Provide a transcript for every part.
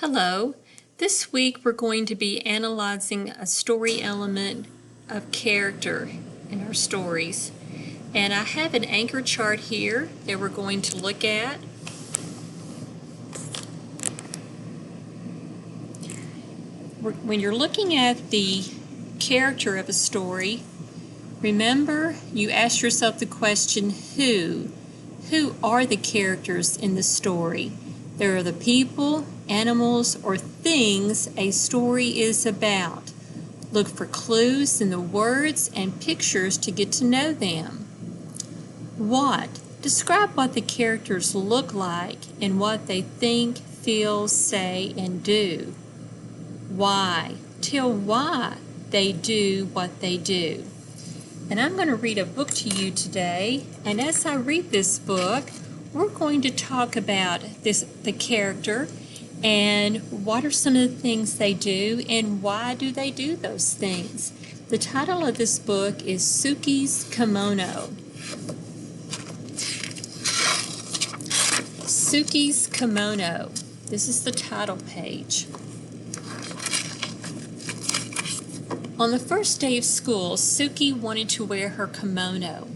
Hello. This week we're going to be analyzing a story element of character in our stories. And I have an anchor chart here that we're going to look at. When you're looking at the character of a story, remember you ask yourself the question, who? Who are the characters in the story? There are the people, animals, or things a story is about. Look for clues in the words and pictures to get to know them. What? Describe what the characters look like and what they think, feel, say, and do. Why? Tell why they do what they do. And I'm going to read a book to you today, and as I read this book, we're going to talk about the character and what are some of the things they do and why do they do those things. The title of this book is Suki's Kimono. Suki's Kimono. This is the title page. On the first day of school, Suki wanted to wear her kimono.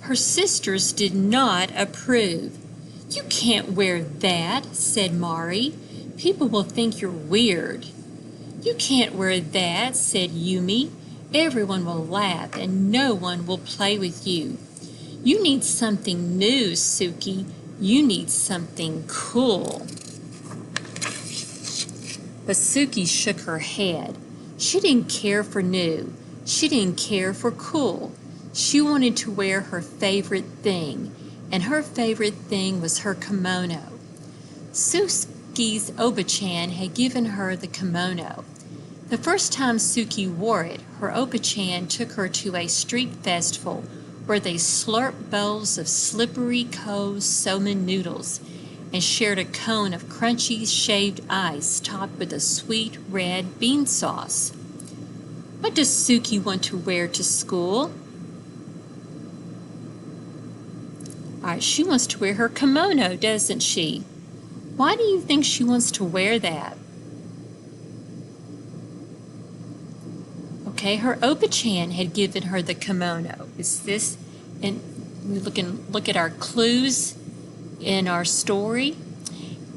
Her sisters did not approve. "You can't wear that," said Mari. "People will think you're weird." "You can't wear that," said Yumi. "Everyone will laugh and no one will play with you." "You need something new, Suki. You need something cool." But Suki shook her head. She didn't care for new. She didn't care for cool. She wanted to wear her favorite thing, and her favorite thing was her kimono. Suki's Oba-chan had given her the kimono. The first time Suki wore it, her Oba-chan took her to a street festival where they slurped bowls of slippery cold somen noodles and shared a cone of crunchy shaved ice topped with a sweet red bean sauce. What does Suki want to wear to school? She wants to wear her kimono, doesn't she? Why do you think she wants to wear that? Okay, her Oba-chan had given her the kimono. Is this, and we look at our clues in our story,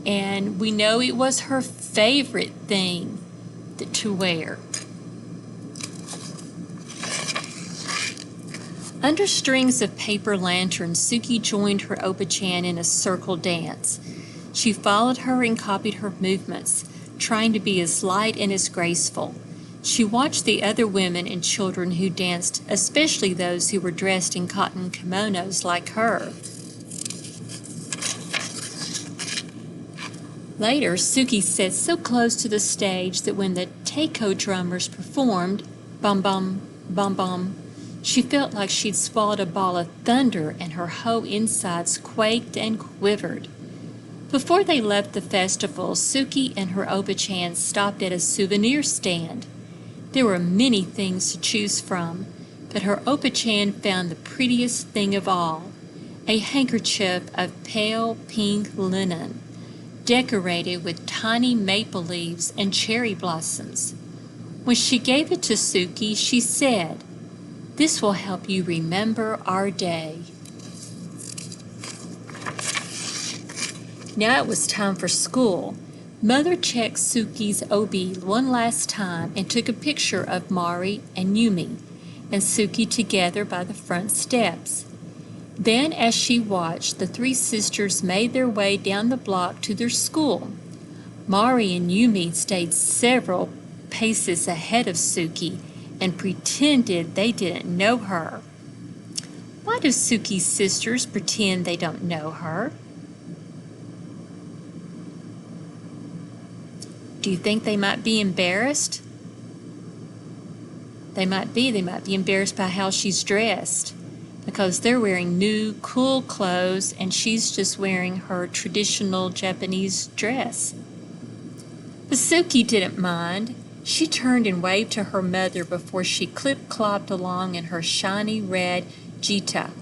and we know it was her favorite thing to wear. Under strings of paper lanterns, Suki joined her Oba-chan in a circle dance. She followed her and copied her movements, trying to be as light and as graceful. She watched the other women and children who danced, especially those who were dressed in cotton kimonos like her. Later, Suki sat so close to the stage that when the taiko drummers performed, bum bum, bum bum, she felt like she'd swallowed a ball of thunder and her whole insides quaked and quivered. Before they left the festival, Suki and her Oba-chan stopped at a souvenir stand. There were many things to choose from, but her Oba-chan found the prettiest thing of all, a handkerchief of pale pink linen, decorated with tiny maple leaves and cherry blossoms. When she gave it to Suki, she said, "This will help you remember our day." Now it was time for school. Mother checked Suki's obi one last time and took a picture of Mari and Yumi and Suki together by the front steps. Then, as she watched, the three sisters made their way down the block to their school. Mari and Yumi stayed several paces ahead of Suki and pretended they didn't know her. Why do Suki's sisters pretend they don't know her? Do you think they might be embarrassed? They might be embarrassed by how she's dressed, because they're wearing new, cool clothes and she's just wearing her traditional Japanese dress. But Suki didn't mind. She turned and waved to her mother before she clip-clopped along in her shiny red jita,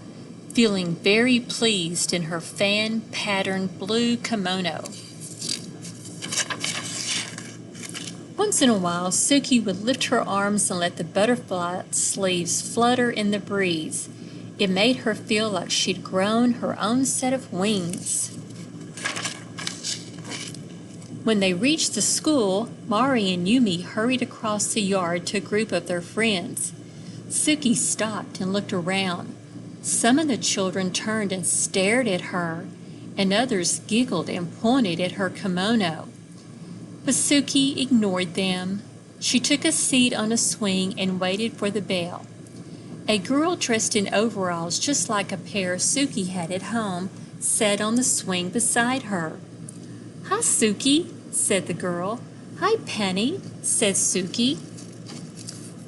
feeling very pleased in her fan-patterned blue kimono. Once in a while, Suki would lift her arms and let the butterfly sleeves flutter in the breeze. It made her feel like she'd grown her own set of wings. When they reached the school, Mari and Yumi hurried across the yard to a group of their friends. Suki stopped and looked around. Some of the children turned and stared at her, and others giggled and pointed at her kimono. But Suki ignored them. She took a seat on a swing and waited for the bell. A girl dressed in overalls just like a pair Suki had at home sat on the swing beside her. "Hi, Suki," said the girl. "Hi, Penny," said Suki.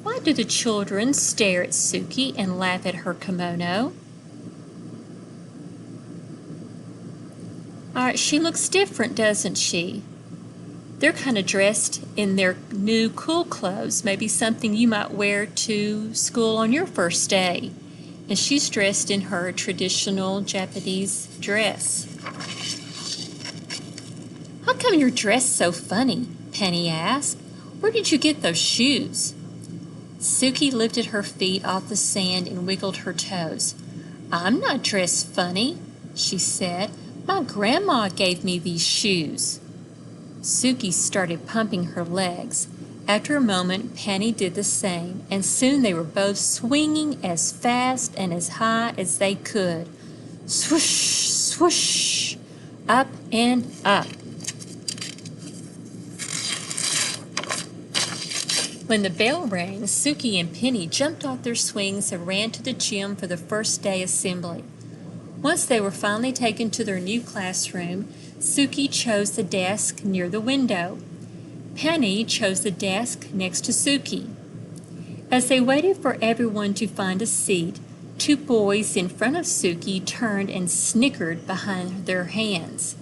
Why do the children stare at Suki and laugh at her kimono? She looks different, doesn't she? They're kind of dressed in their new cool clothes, maybe something you might wear to school on your first day. And she's dressed in her traditional Japanese dress. "How come you're dressed so funny?" Penny asked. "Where did you get those shoes?" Suki lifted her feet off the sand and wiggled her toes. "I'm not dressed funny," she said. "My grandma gave me these shoes." Suki started pumping her legs. After a moment, Penny did the same, and soon they were both swinging as fast and as high as they could. Swoosh, swoosh, up and up. When the bell rang, Suki and Penny jumped off their swings and ran to the gym for the first day assembly. Once they were finally taken to their new classroom, Suki chose the desk near the window. Penny chose the desk next to Suki. As they waited for everyone to find a seat, two boys in front of Suki turned and snickered behind their hands.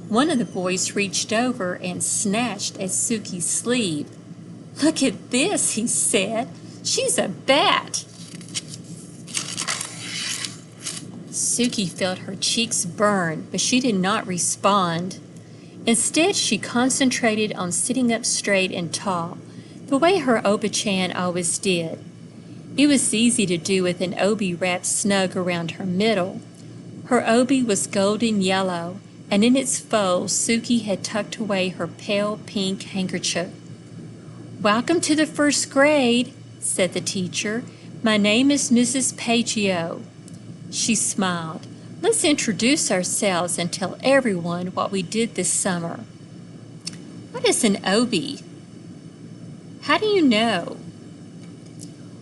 One of the boys reached over and snatched at Suki's sleeve. "Look at this," he said. "She's a bat." Suki felt her cheeks burn, but she did not respond. Instead, she concentrated on sitting up straight and tall, the way her Oba-chan always did. It was easy to do with an obi wrapped snug around her middle. Her obi was golden yellow, and in its folds Suki had tucked away her pale pink handkerchief. "Welcome to the first grade," said the teacher. "My name is Mrs. Pagio." She smiled. "Let's introduce ourselves and tell everyone what we did this summer." "What is an obi?" "How do you know?"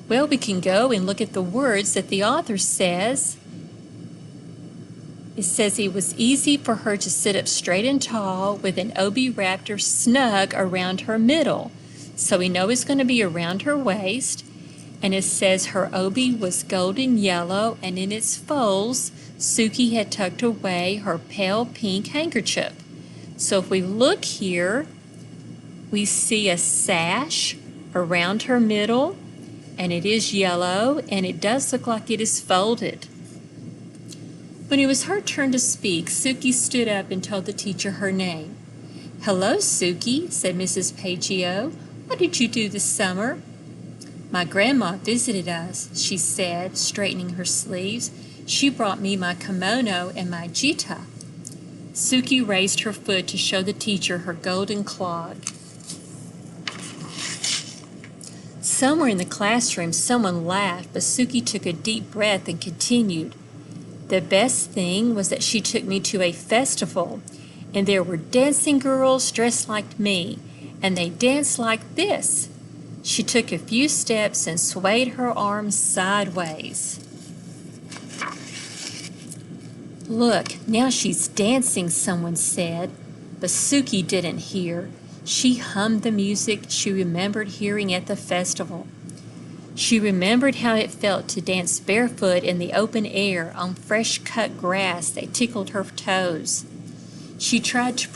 "Well, we can go and look at the words that the author says. It says it was easy for her to sit up straight and tall with an obi wrapped her snug around her middle. So we know it's going to be around her waist. And it says her obi was golden yellow, and in its folds, Suki had tucked away her pale pink handkerchief. So if we look here, we see a sash around her middle, and it is yellow, and it does look like it is folded. When it was her turn to speak, Suki stood up and told the teacher her name. "Hello, Suki," said Mrs. Pagio. "What did you do this summer?" "My grandma visited us," she said, straightening her sleeves. "She brought me my kimono and my jita." Suki raised her foot to show the teacher her golden clog. Somewhere in the classroom, someone laughed, but Suki took a deep breath and continued. "The best thing was that she took me to a festival, and there were dancing girls dressed like me, and they danced like this." She took a few steps and swayed her arms sideways. "Look, now she's dancing," someone said. But Suki didn't hear. She hummed the music she remembered hearing at the festival. She remembered how it felt to dance barefoot in the open air on fresh-cut grass that tickled her toes. She tried to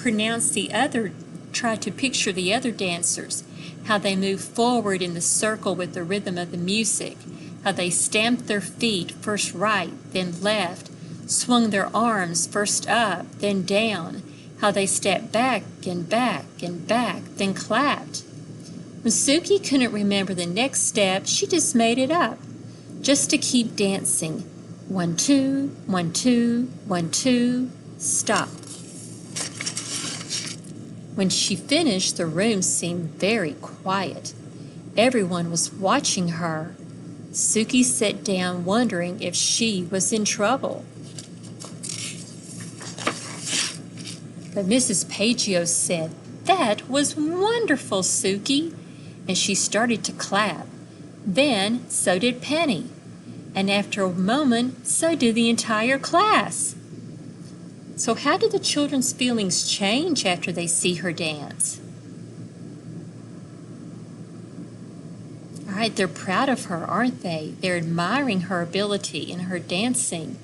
picture the other dancers, how they moved forward in the circle with the rhythm of the music, how they stamped their feet first right, then left, swung their arms first up, then down, how they stepped back and back and back, then clapped. When Suki couldn't remember the next step, she just made it up, just to keep dancing. 1, 2, 1, 2, 1, 2, stop. When she finished, the room seemed very quiet. Everyone was watching her. Suki sat down wondering if she was in trouble. But Mrs. Pagio said, "That was wonderful, Suki," and she started to clap. Then so did Penny, and after a moment, so did the entire class. So how did the children's feelings change after they see her dance? All right, they're proud of her, aren't they? They're admiring her ability and her dancing.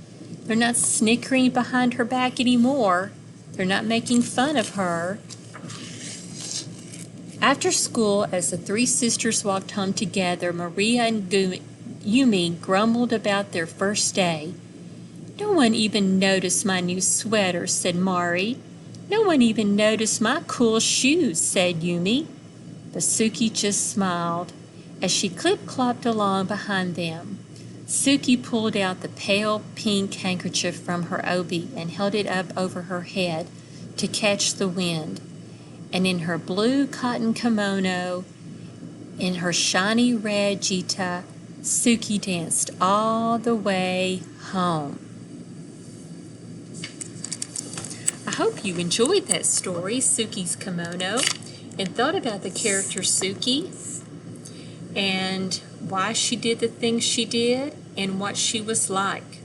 They're not snickering behind her back anymore. They're not making fun of her. After school, as the three sisters walked home together, Maria and Yumi grumbled about their first day. "No one even noticed my new sweater," said Mari. "No one even noticed my cool shoes," said Yumi. But Suki just smiled as she clip-clopped along behind them. Suki pulled out the pale pink handkerchief from her obi and held it up over her head to catch the wind. And in her blue cotton kimono, in her shiny red jita, Suki danced all the way home. I hope you enjoyed that story, Suki's Kimono, and thought about the character Suki and why she did the things she did and what she was like.